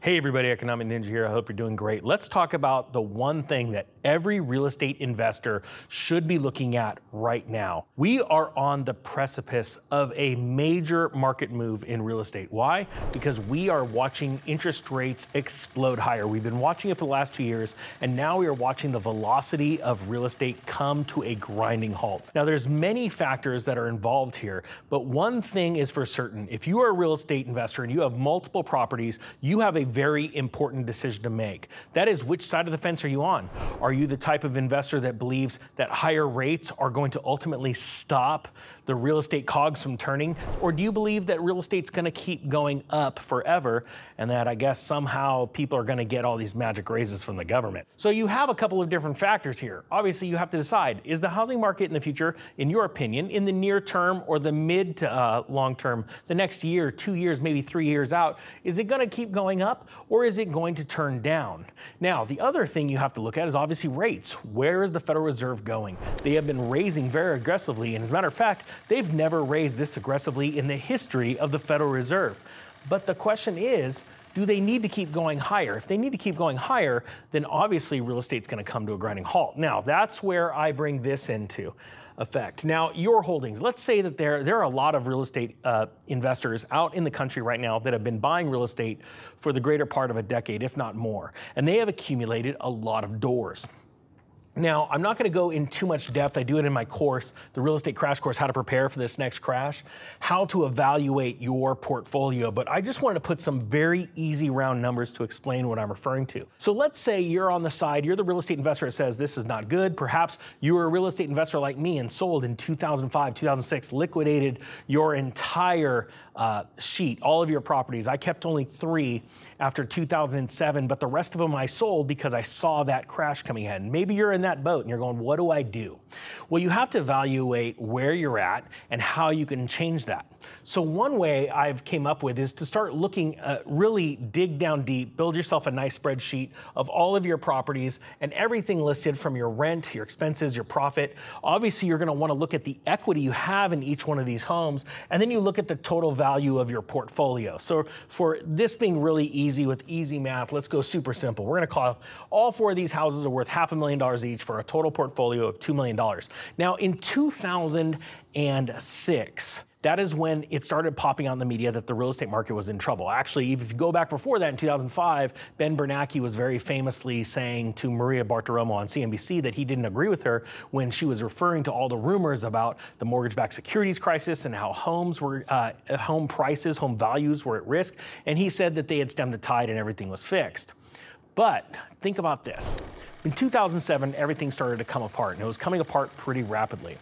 Hey everybody, Economic Ninja here. I hope you're doing great. Let's talk about the one thing that every real estate investor should be looking at right now. We are on the precipice of a major market move in real estate. Why? Because we are watching interest rates explode higher. We've been watching it for the last 2 years, and now we are watching the velocity of real estate come to a grinding halt. Now, there's many factors that are involved here, but one thing is for certain. If you are a real estate investor and you have multiple properties, you have a very important decision to make. That is, which side of the fence are you on? Are you the type of investor that believes that higher rates are going to ultimately stop the real estate cogs from turning? Or do you believe that real estate's going to keep going up forever and that I guess somehow people are going to get all these magic raises from the government? So you have a couple of different factors here. Obviously, you have to decide, is the housing market in the future, in your opinion, in the near term or the mid to long term, the next year, 2 years, maybe 3 years out, is it going to keep going up or is it going to turn down? Now, the other thing you have to look at is obviously rates. Where is the Federal Reserve going? They have been raising very aggressively, and as a matter of fact, they've never raised this aggressively in the history of the Federal Reserve. But the question is, do they need to keep going higher? If they need to keep going higher, then obviously real estate's going to come to a grinding halt. Now, that's where I bring this into effect. Now, your holdings, let's say that there are a lot of real estate investors out in the country right now that have been buying real estate for the greater part of a decade, if not more, and they have accumulated a lot of doors. Now, I'm not going to go in too much depth. I do it in my course, the Real Estate Crash Course, how to prepare for this next crash, how to evaluate your portfolio. But I just wanted to put some very easy round numbers to explain what I'm referring to. So let's say you're on the side, you're the real estate investor that says this is not good. Perhaps you were a real estate investor like me and sold in 2005, 2006, liquidated your entire sheet, all of your properties. I kept only 3 after 2007, but the rest of them I sold because I saw that crash coming ahead. And maybe you're in that boat and you're going, what do I do? Well, you have to evaluate where you're at and how you can change that. So one way I've came up with is to start looking, really dig down deep, build yourself a nice spreadsheet of all of your properties and everything listed from your rent, your expenses, your profit. Obviously, you're going to want to look at the equity you have in each one of these homes, and then you look at the total value of your portfolio. So for this being really easy with easy math, let's go super simple. We're going to call all 4 of these houses are worth $500,000 each for a total portfolio of $2 million. Now, in 2006, that is when it started popping out in the media that the real estate market was in trouble. Actually, if you go back before that in 2005, Ben Bernanke was very famously saying to Maria Bartiromo on CNBC that he didn't agree with her when she was referring to all the rumors about the mortgage-backed securities crisis and how homes were, home prices, home values were at risk. And he said that they had stemmed the tide and everything was fixed. But think about this. In 2007, everything started to come apart, and it was coming apart pretty rapidly.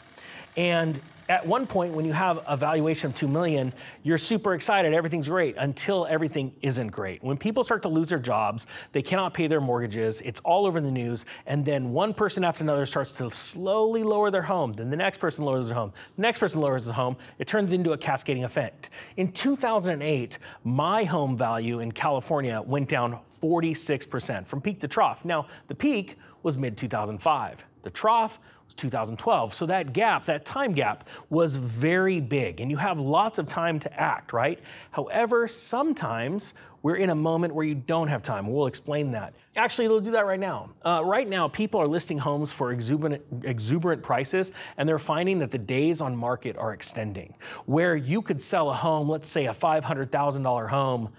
And at one point, when you have a valuation of $2 million, you're super excited, everything's great, until everything isn't great. When people start to lose their jobs, they cannot pay their mortgages, it's all over the news, and then one person after another starts to slowly lower their home, then the next person lowers their home, the next person lowers their home, it turns into a cascading effect. In 2008, my home value in California went down 46% from peak to trough. Now, the peak was mid-2005. The trough was 2012. So that gap, that time gap, was very big. And you have lots of time to act, right? However, sometimes we're in a moment where you don't have time. We'll explain that. Actually, they'll do that right now. Right now, people are listing homes for exuberant prices, and they're finding that the days on market are extending. Where you could sell a home, let's say a $500,000 home,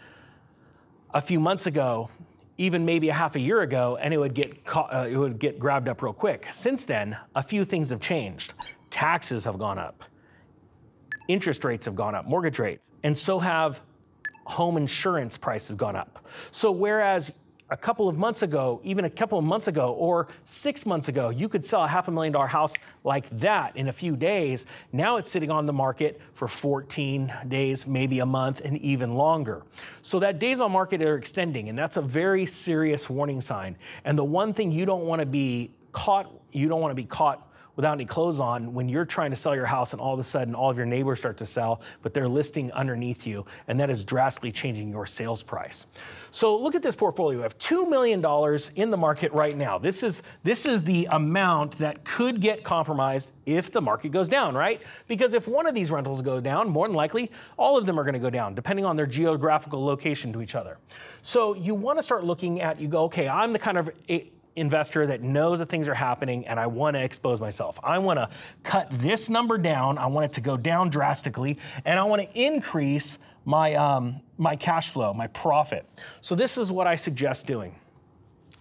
a few months ago, even maybe a half a year ago, and it would get grabbed up real quick. Since then, a few things have changed. Taxes have gone up. Interest rates have gone up, mortgage rates, and so have home insurance prices gone up. So whereas a couple of months ago, even a couple of months ago, or 6 months ago, you could sell a $500,000 house like that in a few days. Now it's sitting on the market for 14 days, maybe a month, and even longer. So that days on market are extending, and that's a very serious warning sign. And the one thing you don't want to be caught without any clothes on when you're trying to sell your house and all of a sudden all of your neighbors start to sell, but they're listing underneath you, and that is drastically changing your sales price. So look at this portfolio. We have $2 million in the market right now. This is the amount that could get compromised if the market goes down, right? Because if one of these rentals goes down, more than likely, all of them are gonna go down, depending on their geographical location to each other. So you wanna start looking at, you go, okay, I'm the kind of investor that knows that things are happening and I wanna expose myself. I wanna cut this number down, I want it to go down drastically, and I wanna increase my, my cash flow, my profit. So this is what I suggest doing.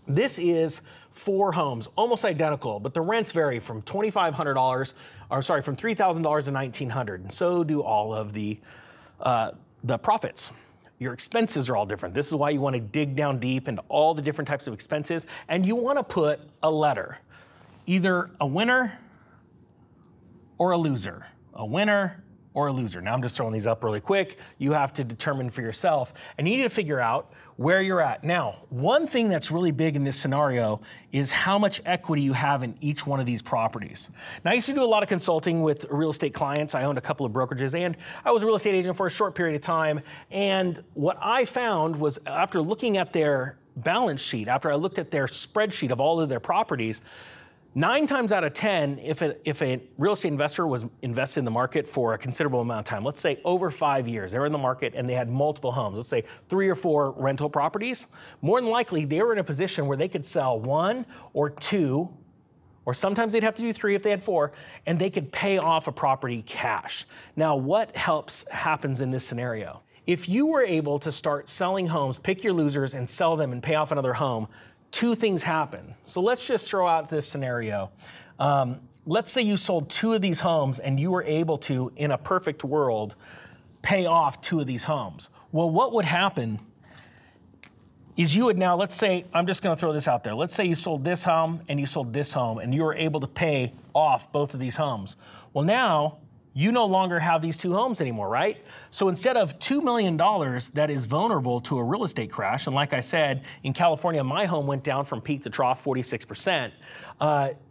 This is 4 homes, almost identical, but the rents vary from $2,500, or sorry, from $3,000 to $1,900, and so do all of the profits. Your expenses are all different. This is why you want to dig down deep into all the different types of expenses, and you want to put a letter, either a winner or a loser, a winner or a loser. Now I'm just throwing these up really quick. You have to determine for yourself, and you need to figure out where you're at. Now, one thing that's really big in this scenario is how much equity you have in each one of these properties. Now, I used to do a lot of consulting with real estate clients. I owned a couple of brokerages, and I was a real estate agent for a short period of time. And what I found was, after looking at their balance sheet, after I looked at their spreadsheet of all of their properties, 9 times out of 10, if a real estate investor was invested in the market for a considerable amount of time, let's say over 5 years, they were in the market and they had multiple homes, let's say 3 or 4 rental properties, more than likely they were in a position where they could sell 1 or 2, or sometimes they'd have to do 3 if they had 4, and they could pay off a property cash. Now, what happens in this scenario? If you were able to start selling homes, pick your losers and sell them and pay off another home, 2 things happen. So let's just throw out this scenario. Let's say you sold 2 of these homes and you were able to, in a perfect world, pay off 2 of these homes. Well, what would happen is you would now, let's say, I'm just gonna throw this out there. Let's say you sold this home and you sold this home and you were able to pay off both of these homes. Well, now, you no longer have these 2 homes anymore, right? So instead of $2 million that is vulnerable to a real estate crash, and like I said, in California, my home went down from peak to trough 46%.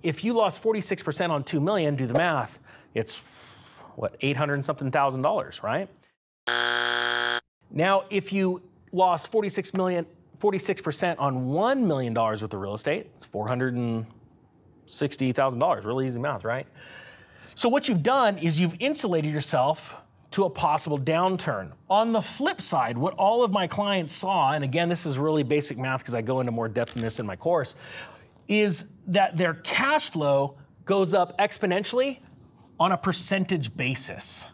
If you lost 46% on $2 million, do the math, it's what, 800 and something thousand dollars, right? Now, if you lost 46% on $1 million worth of real estate, it's $460,000, really easy math, right? So what you've done is you've insulated yourself to a possible downturn. On the flip side, what all of my clients saw, and again, this is really basic math because I go into more depth in this in my course, is that their cash flow goes up exponentially on a percentage basis.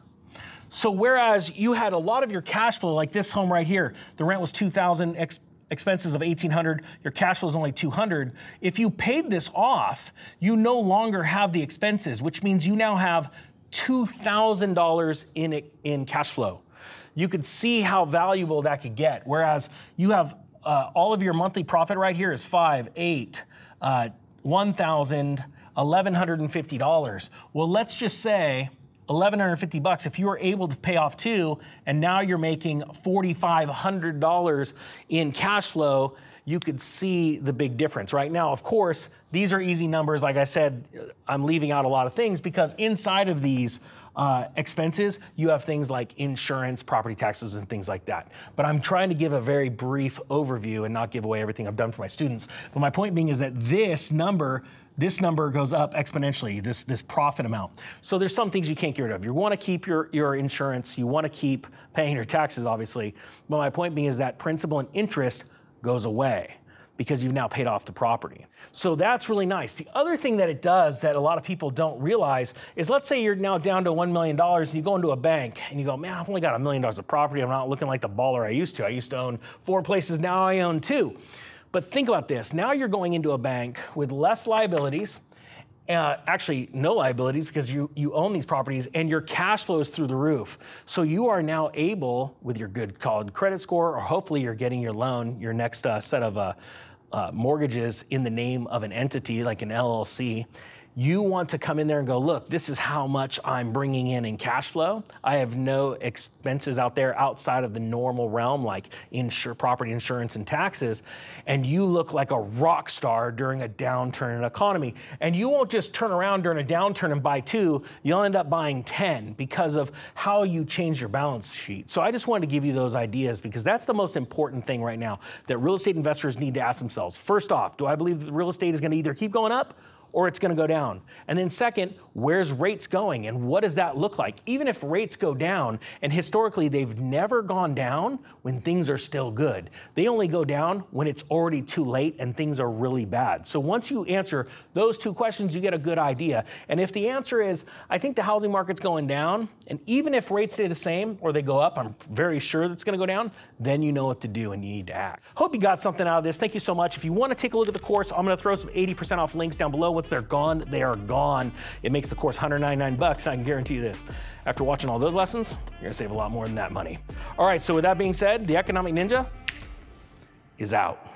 So whereas you had a lot of your cash flow, like this home right here, the rent was $2,000, expenses of $1,800, your cash flow is only $200. If you paid this off, you no longer have the expenses, which means you now have $2,000 in cash flow. You could see how valuable that could get. Whereas you have all of your monthly profit right here is $5,000, $8,000, $1,000, $1,150. Well, let's just say $1,150 if you were able to pay off 2 and now you're making $4,500 in cash flow, you could see the big difference. Right now, of course, these are easy numbers. Like I said, I'm leaving out a lot of things because inside of these expenses, you have things like insurance, property taxes, and things like that. But I'm trying to give a very brief overview and not give away everything I've done for my students. But my point being is that this number goes up exponentially, this profit amount. So there's some things you can't get rid of. You want to keep your insurance, you want to keep paying your taxes, obviously. But my point being is that principal and interest goes away because you've now paid off the property. So that's really nice. The other thing that it does that a lot of people don't realize is, let's say you're now down to $1 million and you go into a bank and you go, man, I've only got $1 million of property. I'm not looking like the baller I used to. I used to own 4 places, now I own 2. But think about this. Now you're going into a bank with less liabilities, actually no liabilities because you own these properties and your cash flow is through the roof. So you are now able, with your good credit score, or hopefully you're getting your loan, your next set of mortgages in the name of an entity like an LLC, You want to come in there and go, look, this is how much I'm bringing in cash flow. I have no expenses out there outside of the normal realm, like property insurance and taxes. And you look like a rock star during a downturn in an economy. And you won't just turn around during a downturn and buy 2, you'll end up buying 10 because of how you change your balance sheet. So I just wanted to give you those ideas because that's the most important thing right now that real estate investors need to ask themselves. First off, do I believe that real estate is going to either keep going up or it's going to go down? And then second, where's rates going and what does that look like? Even if rates go down, and historically they've never gone down when things are still good. They only go down when it's already too late and things are really bad. So once you answer those 2 questions, you get a good idea. And if the answer is, I think the housing market's going down, and even if rates stay the same or they go up, I'm very sure that's going to go down, then you know what to do and you need to act. Hope you got something out of this. Thank you so much. If you want to take a look at the course, I'm going to throw some 80% off links down below. Once they're gone, they are gone. It makes the course $199, and I can guarantee you this. After watching all those lessons, you're gonna save a lot more than that money. All right, so with that being said, the Economic Ninja is out.